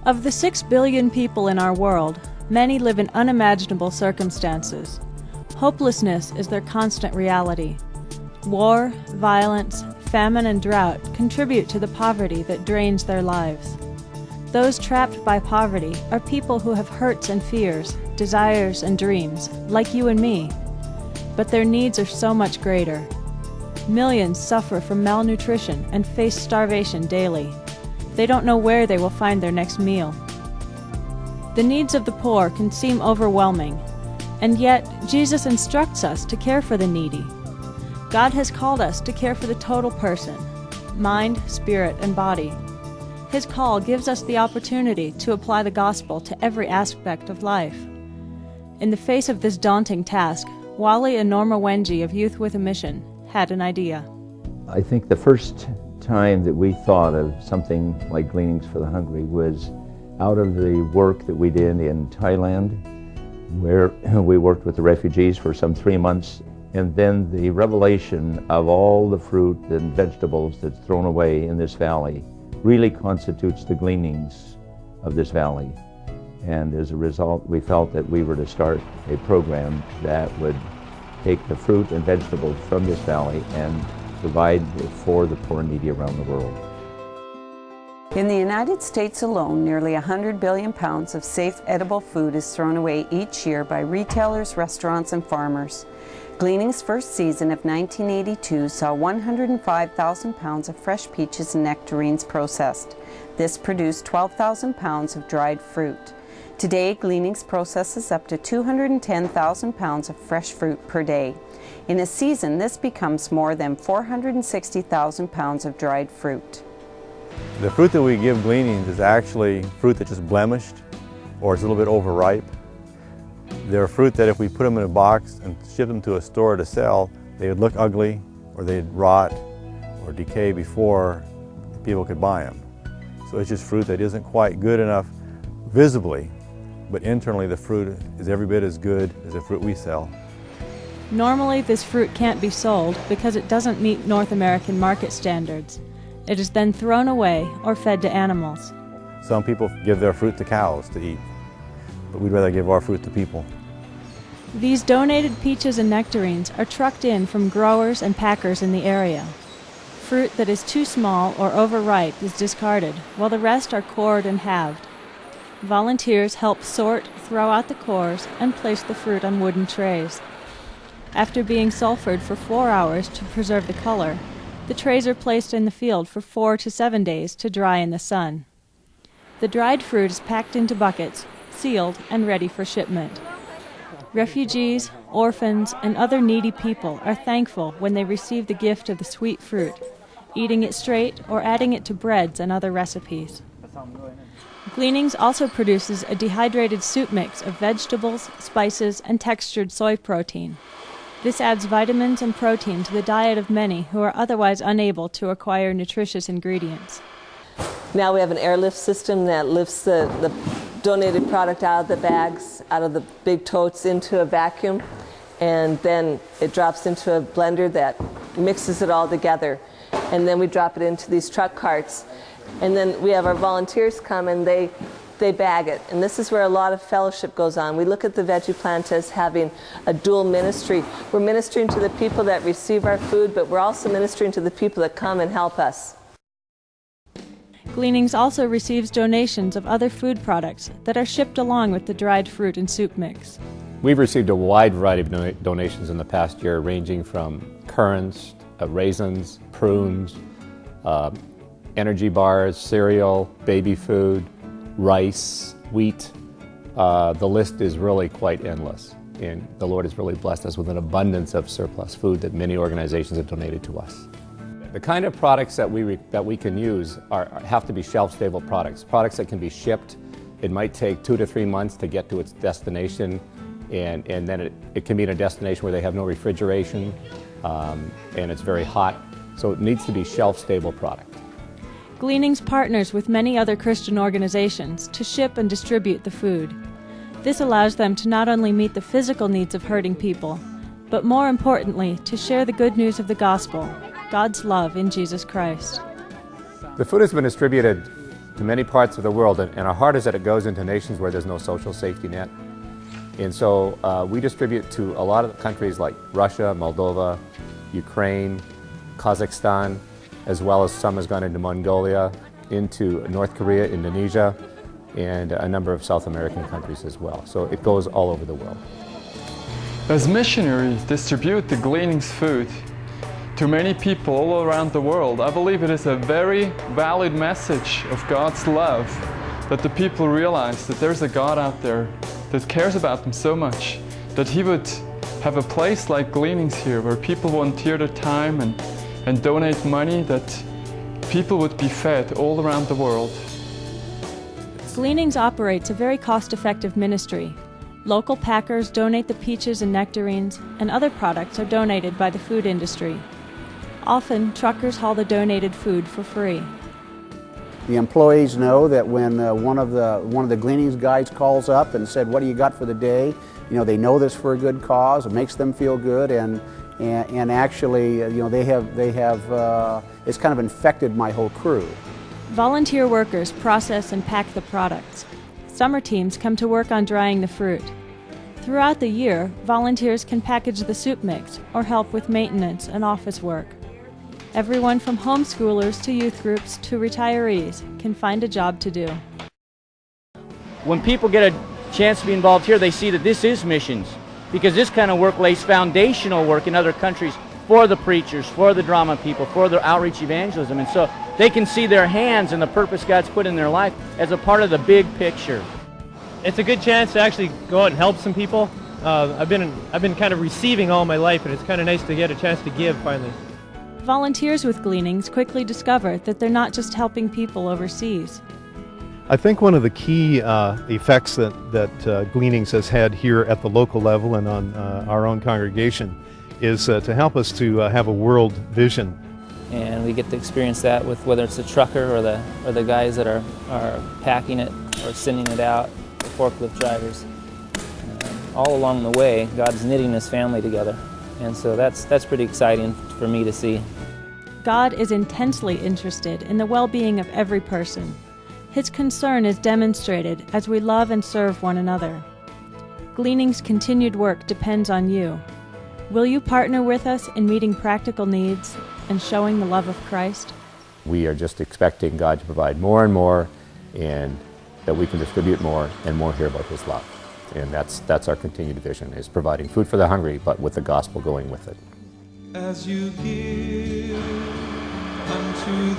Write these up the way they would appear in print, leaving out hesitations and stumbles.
Of the 6 billion people in our world, many live in unimaginable circumstances. Hopelessness is their constant reality. War, violence, famine, and drought contribute to the poverty that drains their lives. Those trapped by poverty are people who have hurts and fears, desires and dreams, like you and me. But their needs are so much greater. Millions suffer from malnutrition and face starvation daily. They don't know where they will find their next meal. The needs of the poor can seem overwhelming, and yet Jesus instructs us to care for the needy. God has called us to care for the total person, mind, spirit, and body. His call gives us the opportunity to apply the gospel to every aspect of life. In the face of this daunting task, Wally and Norma Wengie of Youth with a Mission had an idea. I think the first time that we thought of something like Gleanings for the Hungry was out of the work that we did in Thailand, where we worked with the refugees for some 3 months, and then the revelation of all the fruit and vegetables that's thrown away in this valley really constitutes the gleanings of this valley. And as a result, we felt that we were to start a program that would take the fruit and vegetables from this valley and provide for the poor and needy around the world. In the United States alone, nearly 100 billion pounds of safe edible food is thrown away each year by retailers, restaurants, and farmers. Gleanings' first season of 1982 saw 105,000 pounds of fresh peaches and nectarines processed. This produced 12,000 pounds of dried fruit. Today, Gleanings processes up to 210,000 pounds of fresh fruit per day. In a season, this becomes more than 460,000 pounds of dried fruit. The fruit that we give Gleanings is actually fruit that's just blemished or it's a little bit overripe. They're fruit that if we put them in a box and ship them to a store to sell, they would look ugly or they'd rot or decay before people could buy them. So it's just fruit that isn't quite good enough visibly, but internally the fruit is every bit as good as the fruit we sell. Normally, this fruit can't be sold because it doesn't meet North American market standards. It is then thrown away or fed to animals. Some people give their fruit to cows to eat, but we'd rather give our fruit to people. These donated peaches and nectarines are trucked in from growers and packers in the area. Fruit that is too small or overripe is discarded, while the rest are cored and halved. Volunteers help sort, throw out the cores, and place the fruit on wooden trays. After being sulfured for 4 hours to preserve the color, the trays are placed in the field for 4 to 7 days to dry in the sun. The dried fruit is packed into buckets, sealed, and ready for shipment. Refugees, orphans, and other needy people are thankful when they receive the gift of the sweet fruit, eating it straight or adding it to breads and other recipes. Gleanings also produces a dehydrated soup mix of vegetables, spices, and textured soy protein. This adds vitamins and protein to the diet of many who are otherwise unable to acquire nutritious ingredients. Now we have an airlift system that lifts the donated product out of the bags, out of the big totes into a vacuum, and then it drops into a blender that mixes it all together. And then we drop it into these truck carts. And then we have our volunteers come and they bag it. And this is where a lot of fellowship goes on. We look at the Veggie Plant as having a dual ministry. We're ministering to the people that receive our food, but we're also ministering to the people that come and help us. Gleanings also receives donations of other food products that are shipped along with the dried fruit and soup mix. We've received a wide variety of donations in the past year, ranging from currants, raisins, prunes, energy bars, cereal, baby food, rice, wheat. The list is really quite endless, and the Lord has really blessed us with an abundance of surplus food that many organizations have donated to us. The kind of products that we can use have to be shelf-stable products that can be shipped. It might take 2 to 3 months to get to its destination, and then it can be in a destination where they have no refrigeration, and it's very hot, so it needs to be shelf-stable product. Gleanings partners with many other Christian organizations to ship and distribute the food. This allows them to not only meet the physical needs of hurting people, but more importantly, to share the good news of the gospel, God's love in Jesus Christ. The food has been distributed to many parts of the world, and our heart is that it goes into nations where there's no social safety net. And so we distribute to a lot of countries like Russia, Moldova, Ukraine, Kazakhstan, as well as some has gone into Mongolia, into North Korea, Indonesia, and a number of South American countries as well. So it goes all over the world. As missionaries distribute the Gleanings food to many people all around the world, I believe it is a very valid message of God's love, that the people realize that there's a God out there that cares about them so much, that He would have a place like Gleanings here where people volunteer their time and donate money, that people would be fed all around the world. Gleanings operates a very cost-effective ministry. Local packers donate the peaches and nectarines, and other products are donated by the food industry. Often, truckers haul the donated food for free. The employees know that when one of the Gleanings guides calls up and said, "What do you got for the day?" You know, they know this for a good cause. It makes them feel good, and actually, you know, they have it's kind of infected my whole crew. Volunteer workers process and pack the products. Summer teams come to work on drying the fruit. Throughout the year, volunteers can package the soup mix or help with maintenance and office work. Everyone from homeschoolers to youth groups to retirees can find a job to do. When people get a chance to be involved here, they see that this is missions, because this kind of work lays foundational work in other countries for the preachers, for the drama people, for their outreach evangelism, and so they can see their hands and the purpose God's put in their life as a part of the big picture. It's a good chance to actually go out and help some people. I've been kind of receiving all my life, and it's kind of nice to get a chance to give finally. Volunteers with Gleanings quickly discover that they're not just helping people overseas. I think one of the key effects that Gleanings has had here at the local level and on our own congregation is to help us to have a world vision. And we get to experience that with whether it's the trucker or the guys that are packing it or sending it out, the forklift drivers. All along the way, God's knitting His family together, and so that's pretty exciting for me to see. God is intensely interested in the well-being of every person. His concern is demonstrated as we love and serve one another. Gleanings' continued work depends on you. Will you partner with us in meeting practical needs and showing the love of Christ? We are just expecting God to provide more and more, and that we can distribute more and more hear about His love. And that's our continued vision, is providing food for the hungry, but with the gospel going with it. As you give unto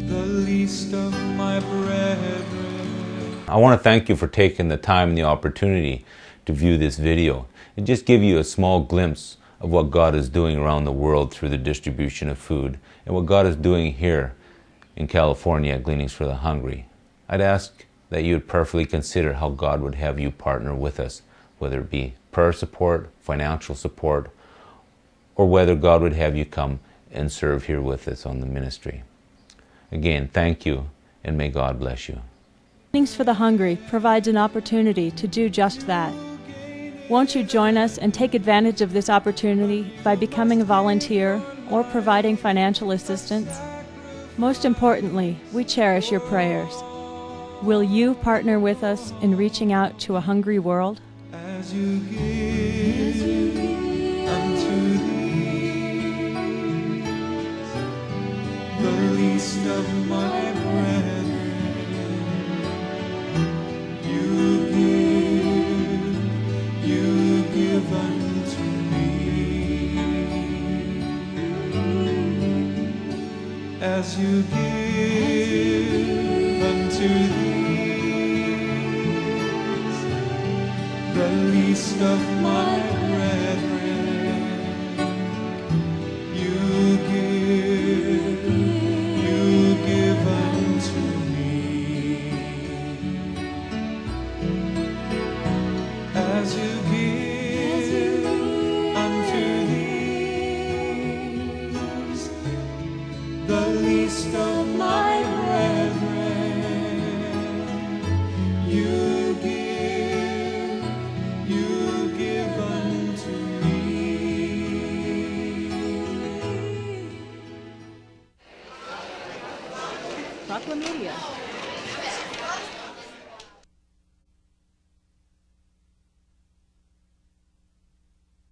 the least of my brethren. I want to thank you for taking the time and the opportunity to view this video and just give you a small glimpse of what God is doing around the world through the distribution of food and what God is doing here in California at Gleanings for the Hungry. I'd ask that you would prayerfully consider how God would have you partner with us, whether it be prayer support, financial support, or whether God would have you come and serve here with us on the ministry. Again, thank you, and may God bless you. Gleanings for the Hungry provides an opportunity to do just that. Won't you join us and take advantage of this opportunity by becoming a volunteer or providing financial assistance? Most importantly, we cherish your prayers. Will you partner with us in reaching out to a hungry world? As you give unto the least of my brethren, you give unto me. As you give unto the least of my brethren, you give unto me. As you give unto these, the least of my brethren, you give unto me. Proclamedia.